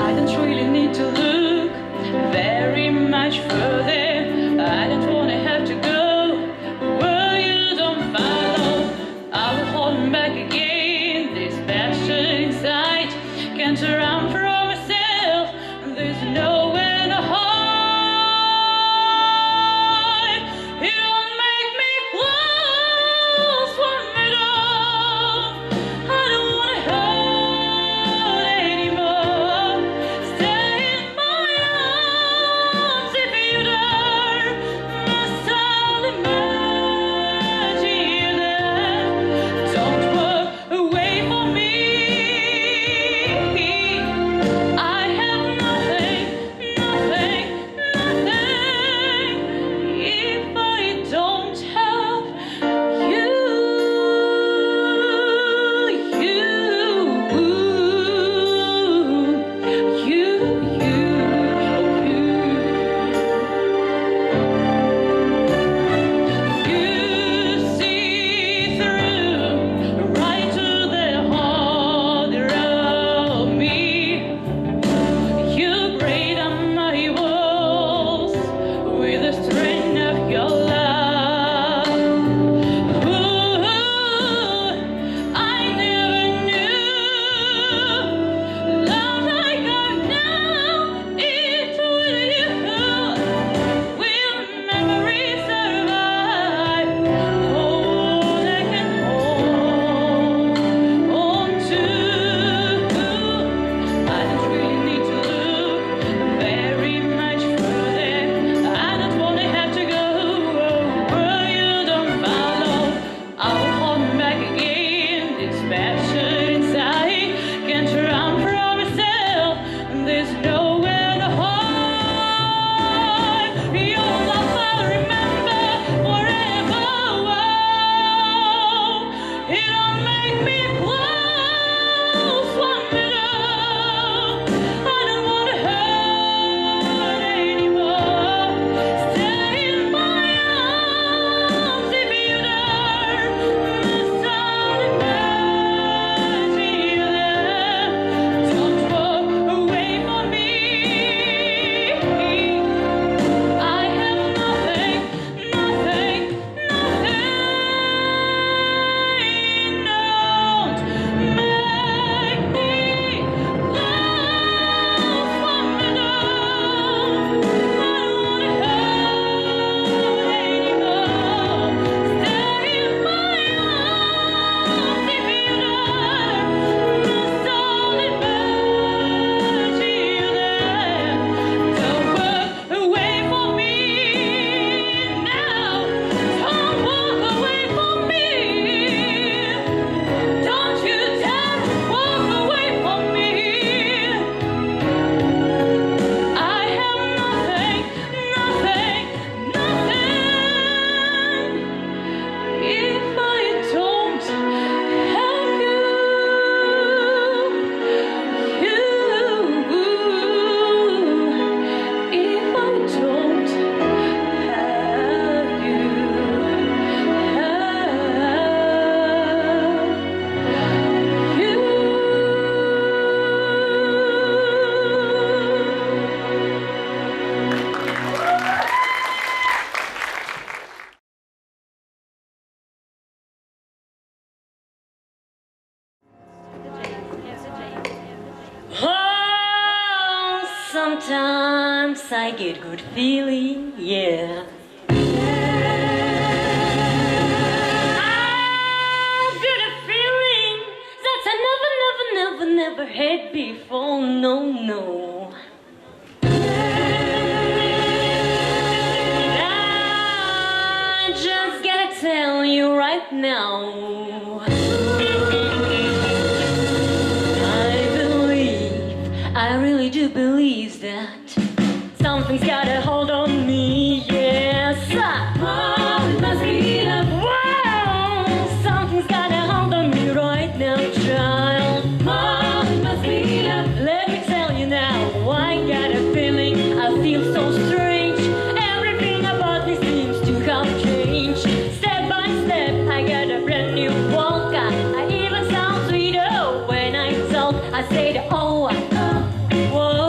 I don't really need to look very much further. I don't wanna have to go where you don't follow. I will hold back again. This passion inside can't run from myself. There's nowhere to hide. You don't make me close one minute. I don't wanna hurt anymore. Stay in my arms if you dare. Must I'll imagine you there. Don't walk away from me. I have nothing, nothing, nothing if I don't have you, You see through right to the heart of me. You break down my walls with the strength of your love. Ooh, I never knew love like I know it with you. Will memories survive? All I can hold on to. I don't really need to look very much further. I don't wanna have to go where you don't follow. I will hold back again. This passion inside can't run from myself. There's nowhere to hide. Your love I'll remember forever. It don't make me close one minute. I don't wanna hurt anymore. Stay in my arms if you dare. Must I'll imagine you there. Don't walk away from me. I have nothing, nothing, nothing. Don't make me close one minute. I don't wanna hurt anymore. Stay in my arms if you dare. Must I'll imagine you there. Don't walk away from me now. Don't walk away from me. Don't you dare walk away from me. I have nothing, nothing, nothing if I don't have you, if I don't have you, Oh, sometimes I get good feeling, yeah. I've got a feeling that I never, never, never, never had before, no, no. I just gotta tell you right now. I really do believe that something's got a hold on me, yes. Oh, it must be love. Wow, something's got a hold on me right now, child. Oh, it must be love. Let me tell you now, I got a feeling, I feel so strange. Everything about me seems to have changed. Step by step, I got a brand new walk. I even sound sweeter when I talk. I say the oh, whoa.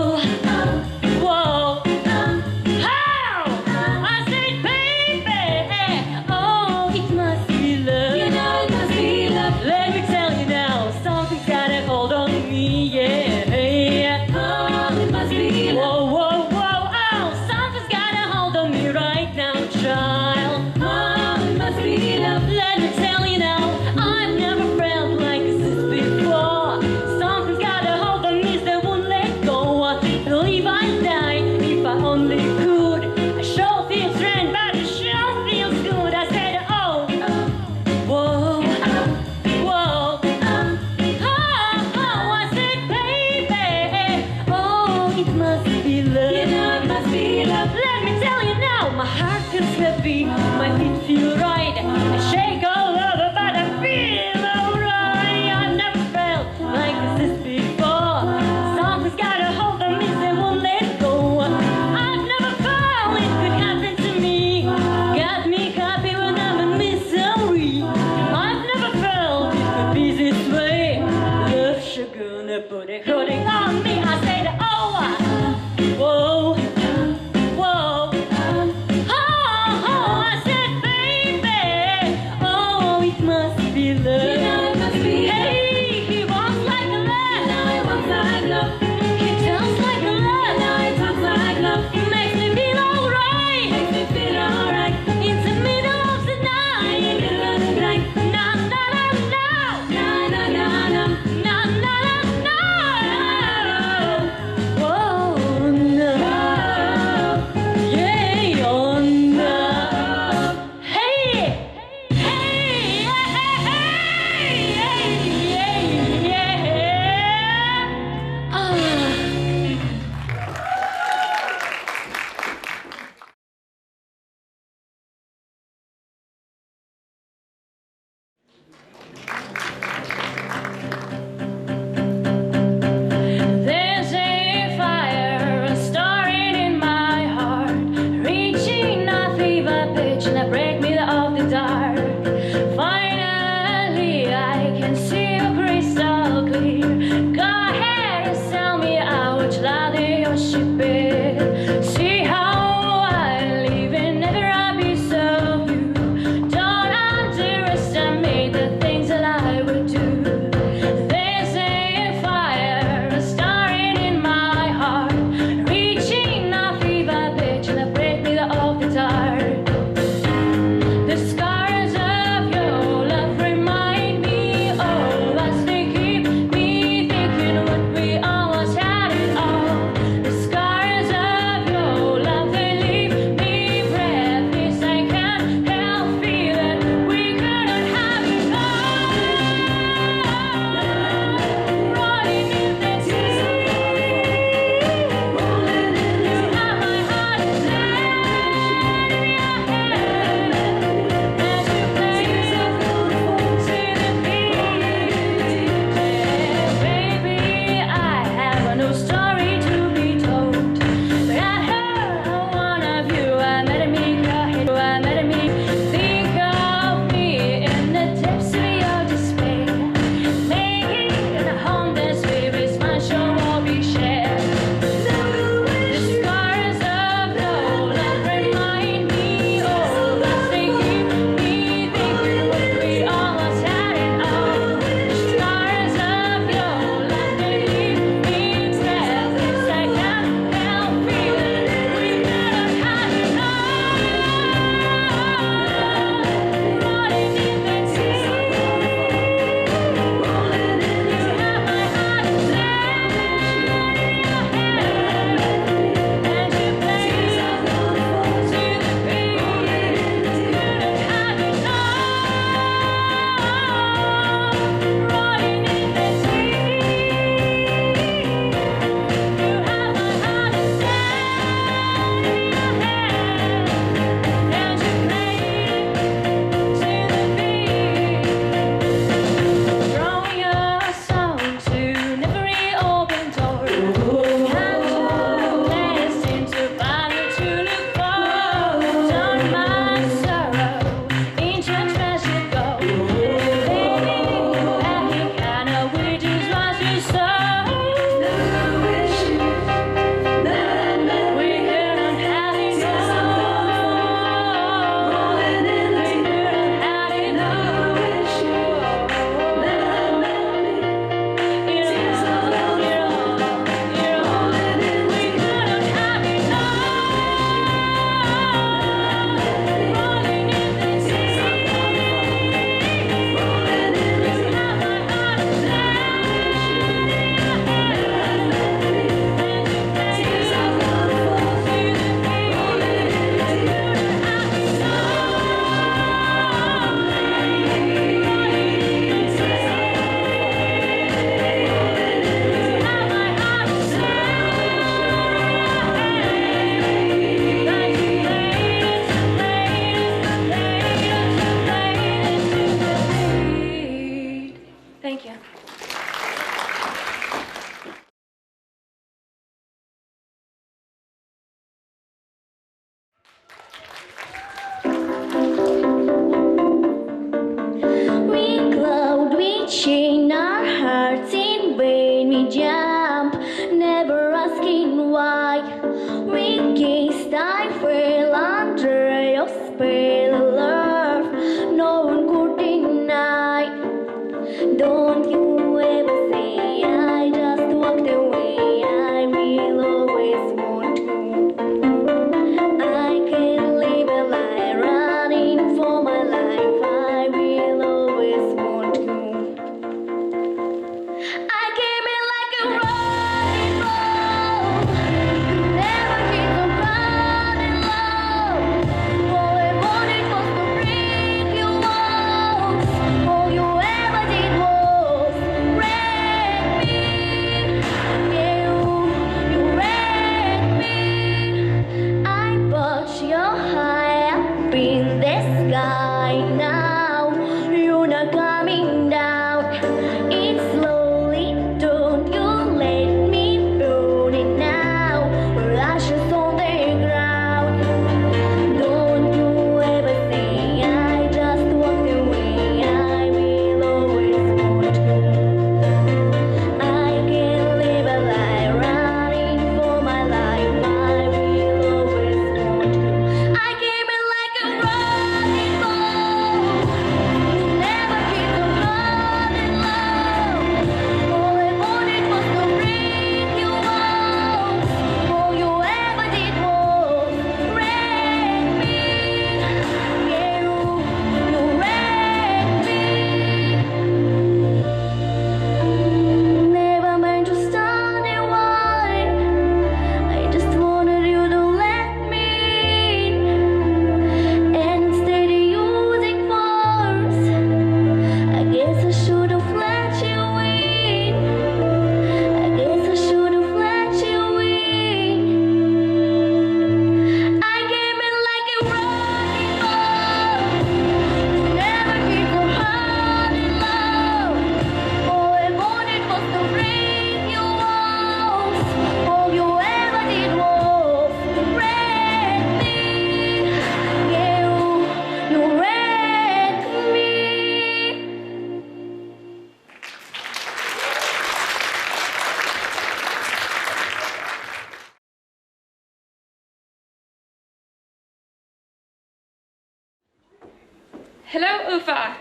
Hello, Ufa.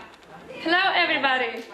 Hello, everybody.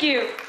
Thank you.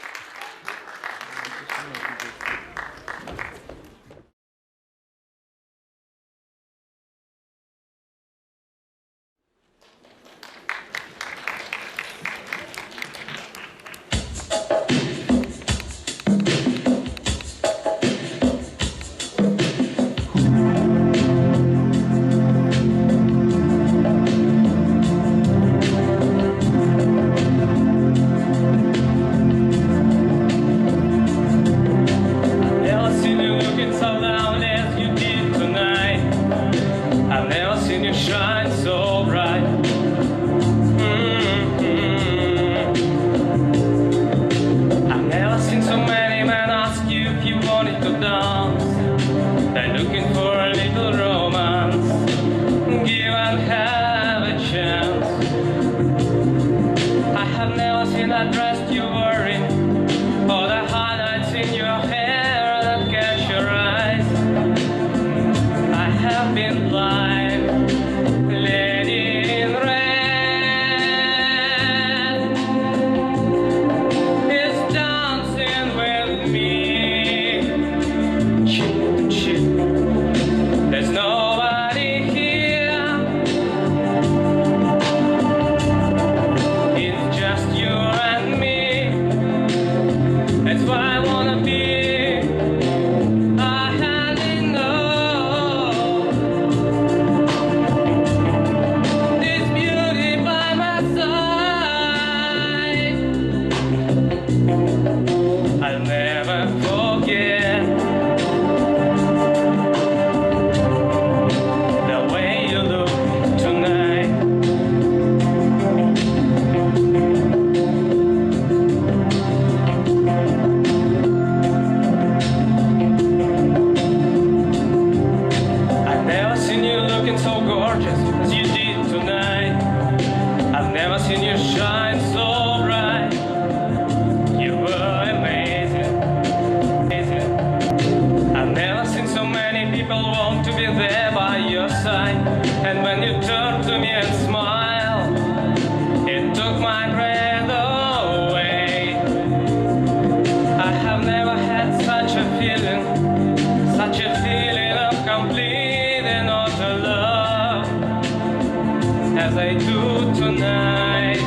as I do tonight,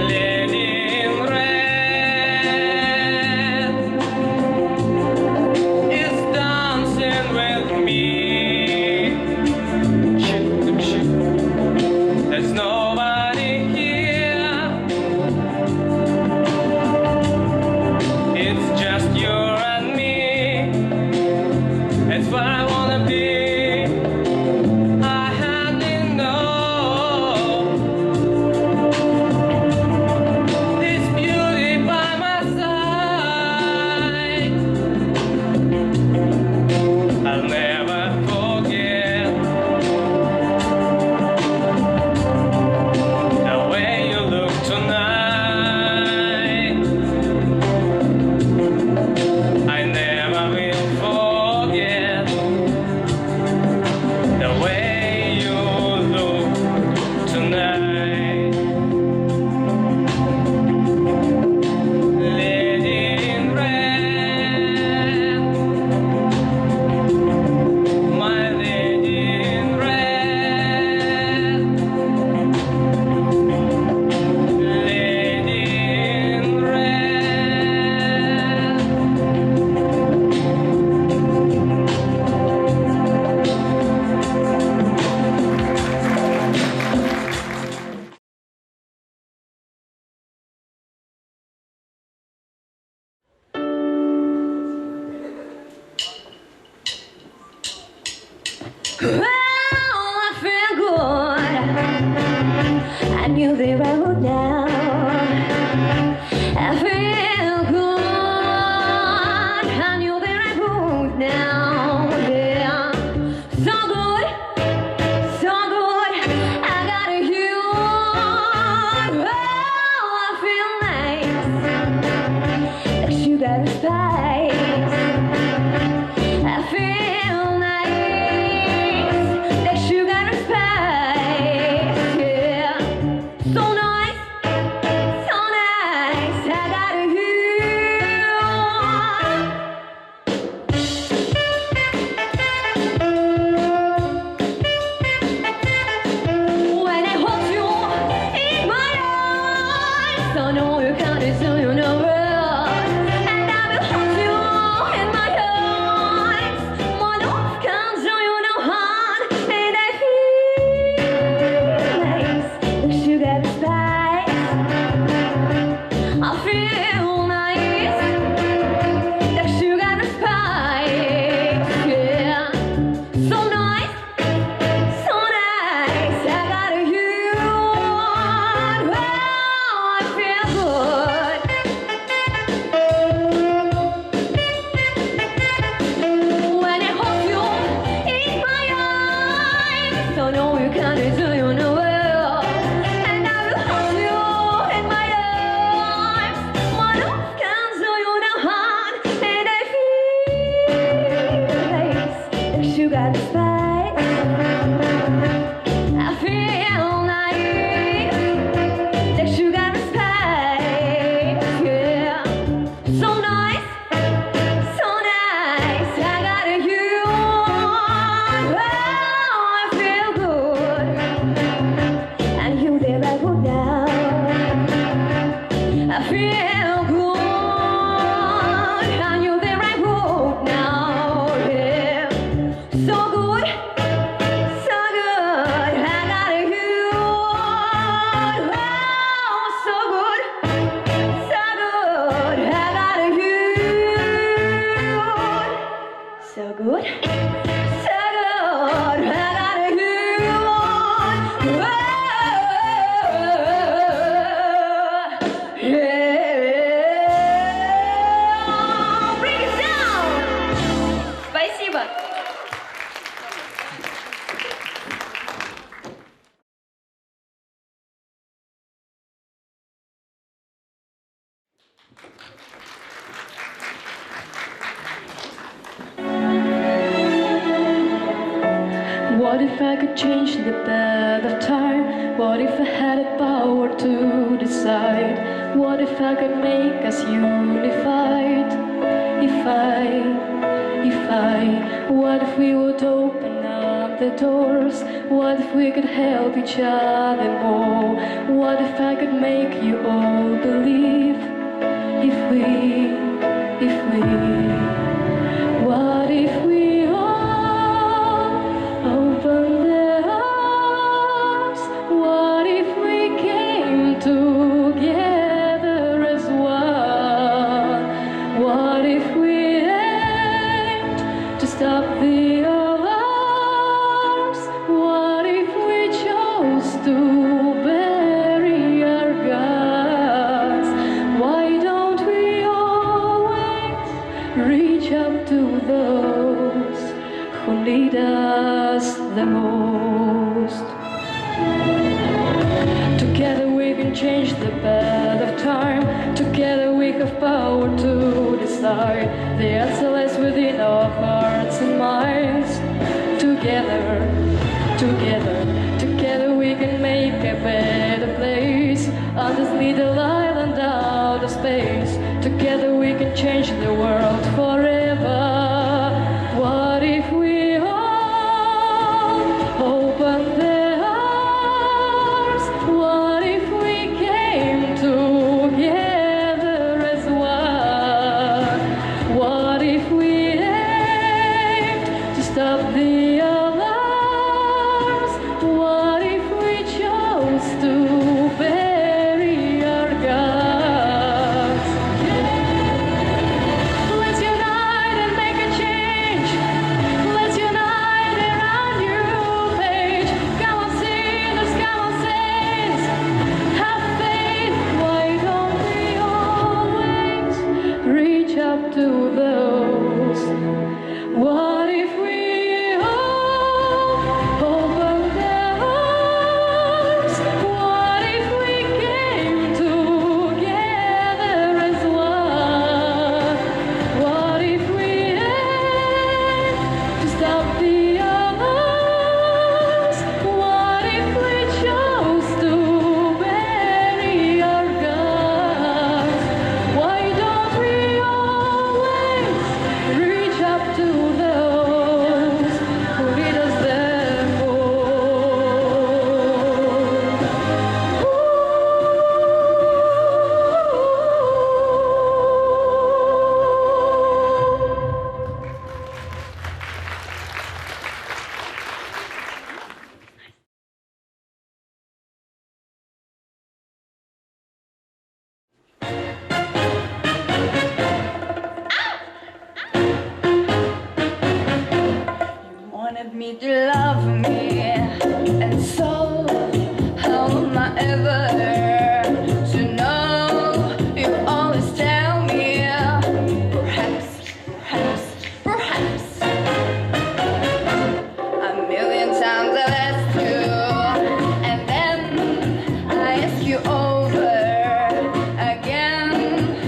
lady in red. knew that I would now. I feel good. I knew that I would now. Yeah, so good, so good. I got you. Oh, I feel nice, like sugar and spice. I feel nice, like sugar and spice. Yeah, so nice, so nice. I got you. When I hold you in my arms, I know you can't do you know it. And I will hold you in my arms. My love can't do you no harm. And I feel nice, like sugar and spice. I feel nice, like sugar and spice. Yeah, so nice, so nice. I got you. Oh, I feel good. When I hold you in my arms, I know you can't do you know well. And I will hold you in my arms. My love can't do you no harm. And I feel nice, like sugar and spice. I feel nice, like sugar and spice. Yeah, so nice, so nice. I got you. Oh, I feel good. And you there I go now. I feel good. And you there I go now. Yeah, so good, so good. I got you. Oh, so good, so good. I got you. So good, so good. I got you. Yeah. Bring it down. Спасибо. What if I could change the bed of time? What if I had the power to decide? What if I could make us unified? What if we would open up the doors? What if we could help each other more? What if I could make you all believe? What if we all open the arms? What if we came together as one? What if we aimed to stop the alarms? What if we chose to bury our guns? Why don't we always reach out to those who need us the most? Together we can change the path of time. Together we have power to decide. The answer lies within our hearts and minds. Together we can make a better place on this little island out of space. Together we can change the world forever. What if we all open the arms? What if we came together as one? What if we aimed to stop the alarms? What if we chose to bury our guns? Let's unite. wanted me to love me, and so how am I ever to know? You always tell me, perhaps, perhaps, a million times I'll ask you, and then I ask you over again.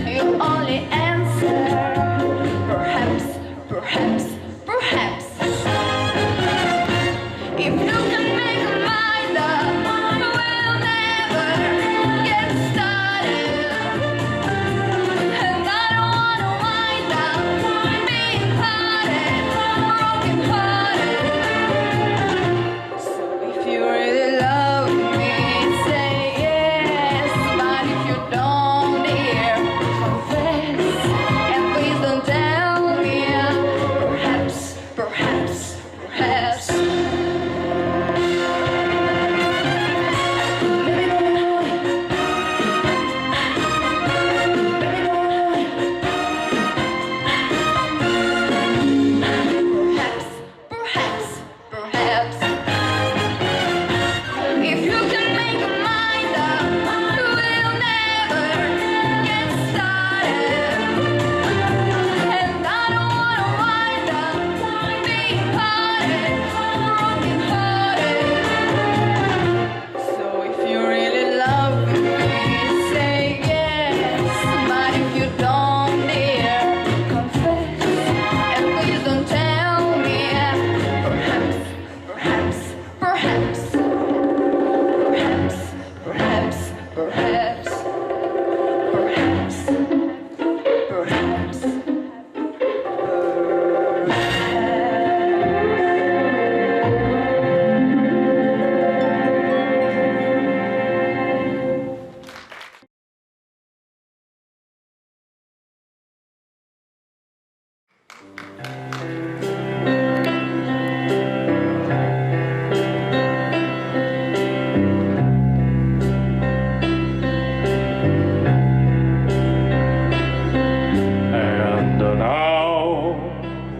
You only answer, perhaps, perhaps, perhaps. If you can make a mind up, we'll never get started. And I don't wanna wind up being parted, broken hearted. So if you really love me, say yes. But if you don't, dear, confess. And please don't tell me, perhaps, perhaps, perhaps. Perhaps, perhaps, if you can make a mind up, we'll never get started. And I don't wanna wind up being parted, broken hearted. So if you really love me, say yes. But if you don't, dear, confess. And please don't tell me, perhaps, perhaps, perhaps, perhaps, perhaps, perhaps, perhaps, perhaps. And now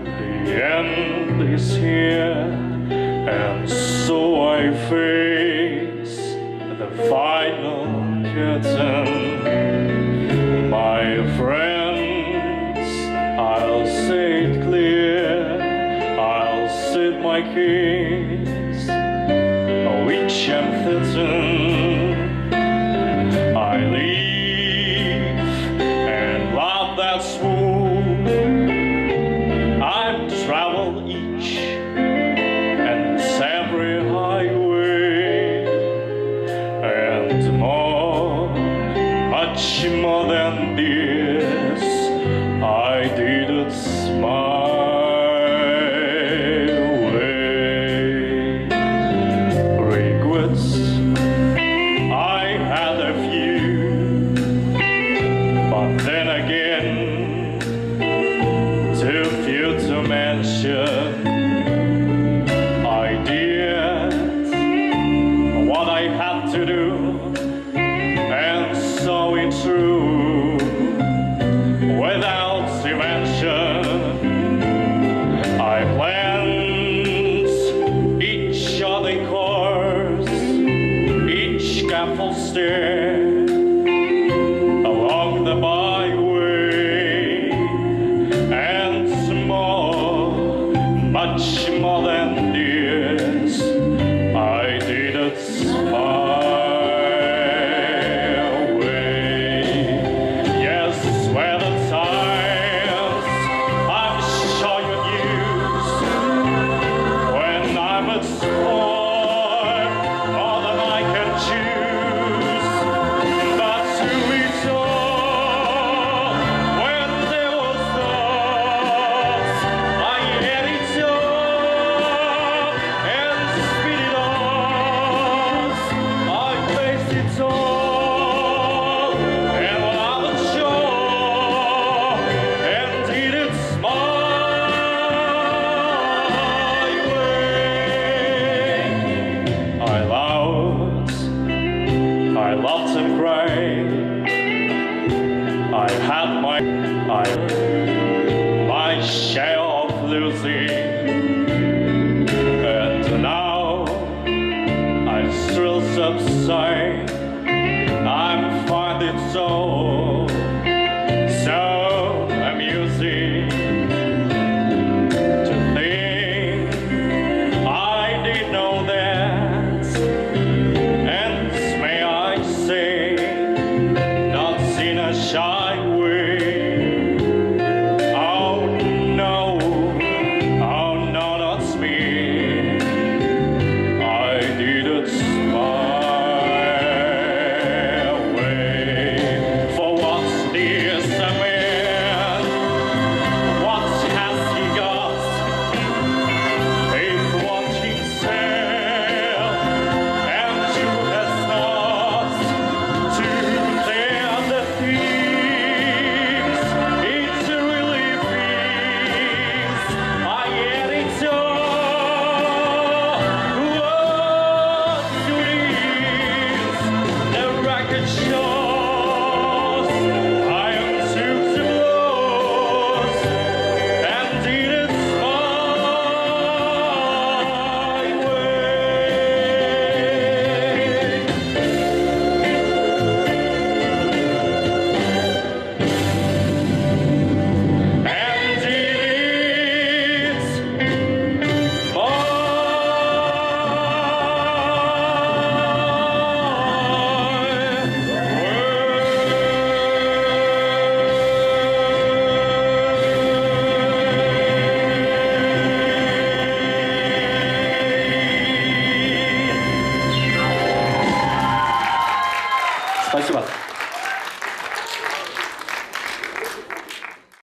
the end is here, and so I face the final curtain. My friends, I'll say it clear, I'll set my case, which I'm certain. I live and love that swoon. I've traveled each and every highway, and more, much more than this, I did it my way. Regrets, I had a few, but then again, too few to mention. I did what I had to do, and saw it through without invention. I planned each other course, each careful step along the byway, and more, much more than this, I did it my way. Yes, where the times I'm sure you use, when I'm at sport, more than I can choose. But through it all, when there was loss, I had it all and spit it all. I faced it all and without a show, and did it my way. I loved and cried. I had my share of losing. Спасибо.